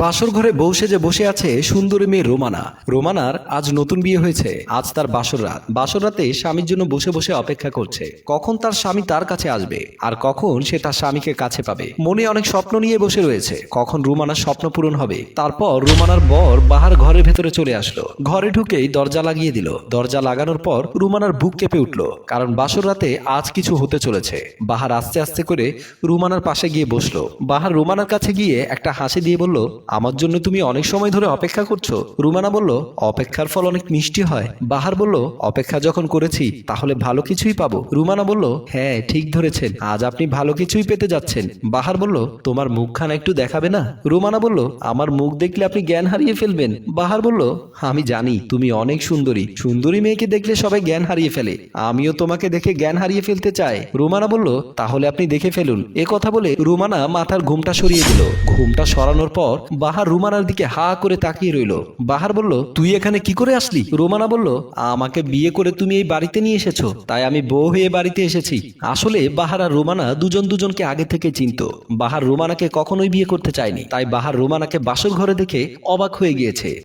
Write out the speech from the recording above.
বাসর ঘরে বউ সেজে বসে আছে সুন্দরী মেয়ে রোমানা। রোমানার আজ নতুন বিয়ে হয়েছে। আজ তার বাসর রাত। বাসর রাতে স্বামীর জন্য বসে বসে অপেক্ষা করছে কখন তার স্বামী তার কাছে আসবে আর কখন সে তার স্বামীকে কাছে পাবে। মনে অনেক স্বপ্ন নিয়ে বসে রয়েছে কখন রোমানার স্বপ্ন পূরণ হবে। তারপর রোমানার বর বাহার ঘরের ভেতরে চলে আসলো। ঘরে ঢুকেই দরজা লাগিয়ে দিল। দরজা লাগানোর পর রোমানার বুক কেঁপে উঠল, কারণ বাসর রাতে আজ কিছু হতে চলেছে। বাহার আস্তে আস্তে করে রোমানার পাশে গিয়ে বসলো। বাহার রোমানার কাছে গিয়ে একটা হাসি দিয়ে বলল, আমার জন্য তুমি অনেক সময় ধরে অপেক্ষা করছো। রুমানা বলল, অপেক্ষার ফল অনেক মিষ্টি হয়। বাহার বলল, অপেক্ষা যখন করেছি তাহলে ভালো কিছুই পাবো। রুমানা বলল, হ্যাঁ ঠিক ধরেছেন, আজ আপনি ভালো কিছুই পেতে যাচ্ছেন। বাহার বলল, তোমার মুখখানা একটু দেখাবে না? রুমানা বলল, আমার মুখ দেখলে আপনি জ্ঞান হারিয়ে ফেলবেন। বাহার বলল, আমি জানি তুমি অনেক সুন্দরী। সুন্দরী মেয়েকে দেখলে সবাই জ্ঞান হারিয়ে ফেলে। আমিও তোমাকে দেখে জ্ঞান হারিয়ে ফেলতে চাই। রুমানা বলল, তাহলে আপনি দেখে ফেলুন। এ কথা বলে রুমানা মাথার ঘুমটা সরিয়ে দিল। ঘুমটা সরানোর পর বাহার রুমানার দিকে হা করে তাকিয়ে রইল। বাহার বলল, তুই এখানে কি করে আসলি? রোমানা বলল, আমাকে বিয়ে করে তুমি এই বাড়িতে নিয়ে এসেছো, তাই আমি বউ হয়ে বাড়িতে এসেছি। আসলে বাহার আর রোমানা দুজন দুজনকে আগে থেকে চিনত। বাহার রোমানাকে কখনোই বিয়ে করতে চায়নি, তাই বাহার রোমানাকে বাসর ঘরে দেখে অবাক হয়ে গিয়েছে।